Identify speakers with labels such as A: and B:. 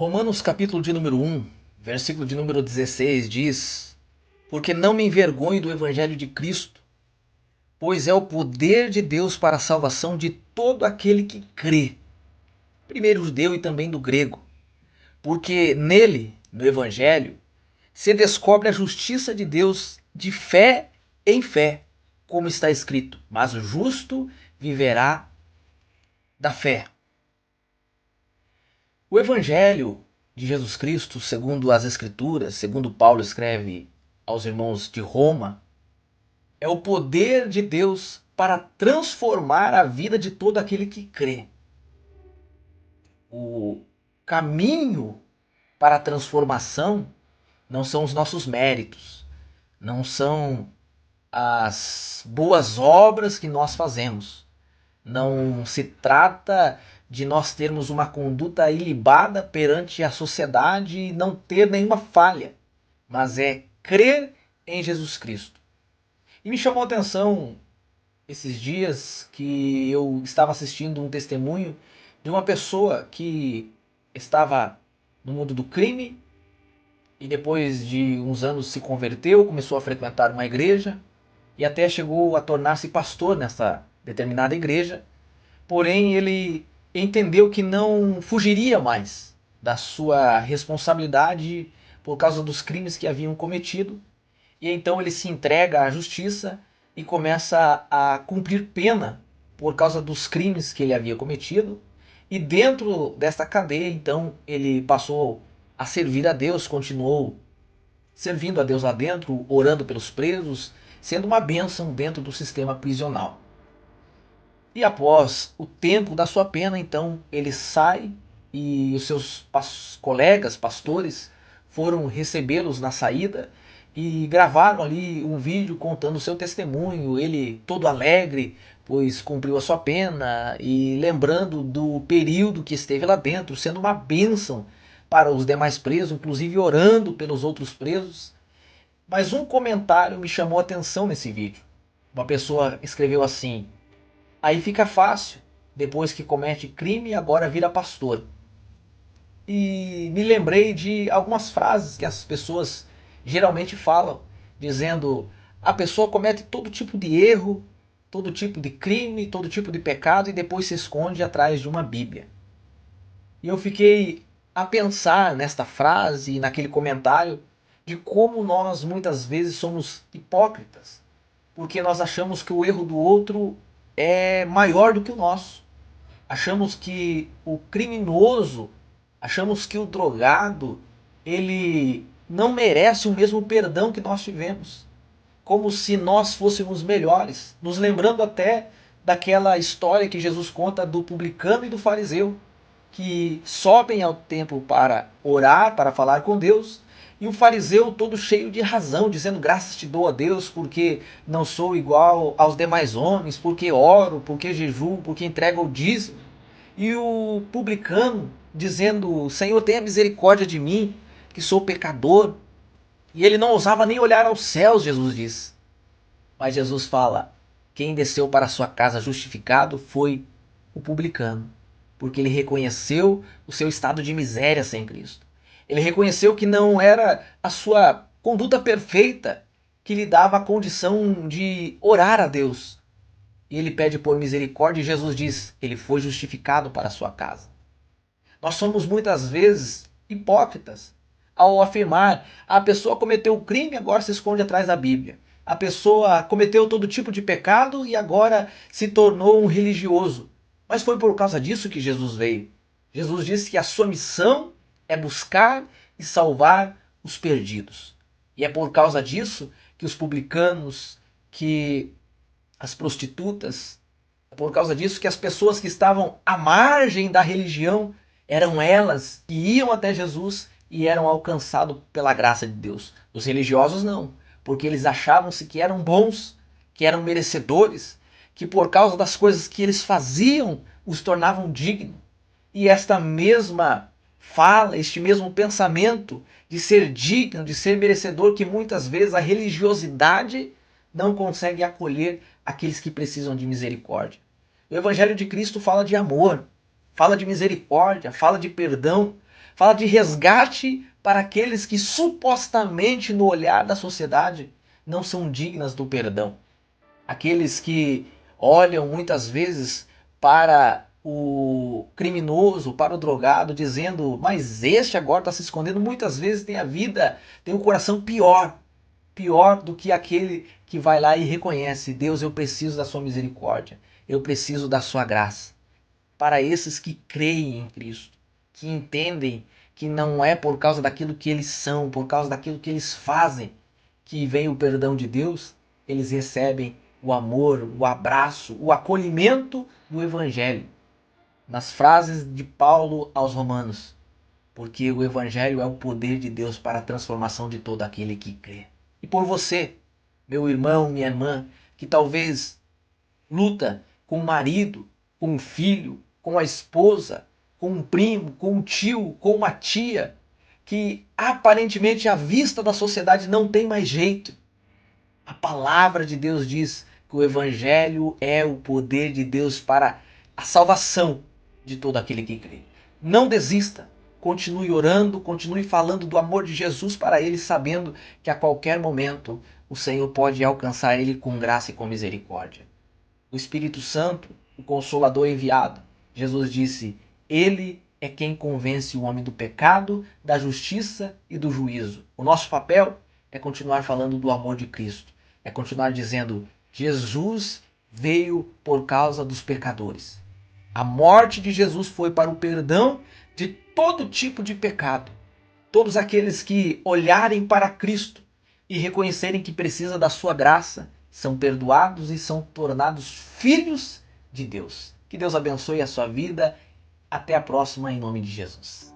A: Romanos capítulo de número 1, versículo de número 16 diz: Porque não me envergonho do evangelho de Cristo, pois é o poder de Deus para a salvação de todo aquele que crê, primeiro judeu e também do grego. Porque nele, no evangelho, se descobre a justiça de Deus de fé em fé, como está escrito: Mas o justo viverá da fé. O Evangelho de Jesus Cristo, segundo as Escrituras, segundo Paulo escreve aos irmãos de Roma, é o poder de Deus para transformar a vida de todo aquele que crê. O caminho para a transformação não são os nossos méritos, não são as boas obras que nós fazemos. Não se trata de nós termos uma conduta ilibada perante a sociedade e não ter nenhuma falha, mas é crer em Jesus Cristo. E me chamou a atenção esses dias que eu estava assistindo um testemunho de uma pessoa que estava no mundo do crime e depois de uns anos se converteu, começou a frequentar uma igreja e até chegou a tornar-se pastor nessa determinada igreja. Porém, ele entendeu que não fugiria mais da sua responsabilidade por causa dos crimes que haviam cometido. E então ele se entrega à justiça e começa a cumprir pena por causa dos crimes que ele havia cometido. E dentro desta cadeia, então, ele passou a servir a Deus, continuou servindo a Deus lá dentro, orando pelos presos, sendo uma bênção dentro do sistema prisional. E após o tempo da sua pena, então ele sai e os seus colegas pastores foram recebê-los na saída e gravaram ali um vídeo contando o seu testemunho, ele todo alegre, pois cumpriu a sua pena e lembrando do período que esteve lá dentro, sendo uma bênção para os demais presos, inclusive orando pelos outros presos. Mas um comentário me chamou a atenção nesse vídeo. Uma pessoa escreveu assim: aí fica fácil, depois que comete crime, agora vira pastor. E me lembrei de algumas frases que as pessoas geralmente falam, dizendo: a pessoa comete todo tipo de erro, todo tipo de crime, todo tipo de pecado e depois se esconde atrás de uma Bíblia. E eu fiquei a pensar nesta frase e naquele comentário de como nós muitas vezes somos hipócritas, porque nós achamos que o erro do outro é maior do que o nosso. Achamos que o criminoso, achamos que o drogado, ele não merece o mesmo perdão que nós tivemos. Como se nós fôssemos melhores. Nos lembrando até daquela história que Jesus conta do publicano e do fariseu, que sobem ao templo para orar, para falar com Deus, e o fariseu todo cheio de razão, dizendo: graças te dou a Deus, porque não sou igual aos demais homens, porque oro, porque jejuo, porque entrego o dízimo. E o publicano dizendo: Senhor, tenha misericórdia de mim, que sou pecador. E ele não ousava nem olhar aos céus, Jesus diz. Mas Jesus fala: quem desceu para sua casa justificado foi o publicano, porque ele reconheceu o seu estado de miséria sem Cristo. Ele reconheceu que não era a sua conduta perfeita que lhe dava a condição de orar a Deus. E ele pede por misericórdia e Jesus diz: ele foi justificado para a sua casa. Nós somos muitas vezes hipócritas ao afirmar: a pessoa cometeu o crime e agora se esconde atrás da Bíblia. A pessoa cometeu todo tipo de pecado e agora se tornou um religioso. Mas foi por causa disso que Jesus veio. Jesus disse que a sua missão é buscar e salvar os perdidos. E é por causa disso que os publicanos, que as prostitutas, é por causa disso que as pessoas que estavam à margem da religião eram elas que iam até Jesus e eram alcançados pela graça de Deus. Os religiosos não, porque eles achavam-se que eram bons, que eram merecedores, que por causa das coisas que eles faziam os tornavam dignos. E esta mesma fala, este mesmo pensamento de ser digno, de ser merecedor, que muitas vezes a religiosidade não consegue acolher aqueles que precisam de misericórdia. O Evangelho de Cristo fala de amor, fala de misericórdia, fala de perdão, Fala de resgate para aqueles que supostamente no olhar da sociedade não são dignas do perdão. Aqueles que olham muitas vezes para o criminoso, para o drogado, dizendo, mas este agora está se escondendo. Muitas vezes tem a vida, tem o coração pior do que aquele que vai lá e reconhece: Deus, eu preciso da sua misericórdia, eu preciso da sua graça. Para esses que creem em Cristo, que entendem que não é por causa daquilo que eles são, por causa daquilo que eles fazem, que vem o perdão de Deus, eles recebem o amor, o abraço, o acolhimento do Evangelho. Nas frases de Paulo aos Romanos, porque o Evangelho é o poder de Deus para a transformação de todo aquele que crê. E por você, meu irmão, minha irmã, que talvez luta com o marido, com o filho, com a esposa, com um primo, com um tio, com uma tia, que aparentemente à vista da sociedade não tem mais jeito. A palavra de Deus diz que o Evangelho é o poder de Deus para a salvação de todo aquele que crê. Não desista, continue orando, continue falando do amor de Jesus para ele, sabendo que a qualquer momento o Senhor pode alcançar ele com graça e com misericórdia. O Espírito Santo, o Consolador enviado, Jesus disse, ele é quem convence o homem do pecado, da justiça e do juízo. O nosso papel é continuar falando do amor de Cristo. É continuar dizendo, Jesus veio por causa dos pecadores. A morte de Jesus foi para o perdão de todo tipo de pecado. Todos aqueles que olharem para Cristo e reconhecerem que precisa da sua graça são perdoados e são tornados filhos de Deus. Que Deus abençoe a sua vida. Até a próxima, em nome de Jesus.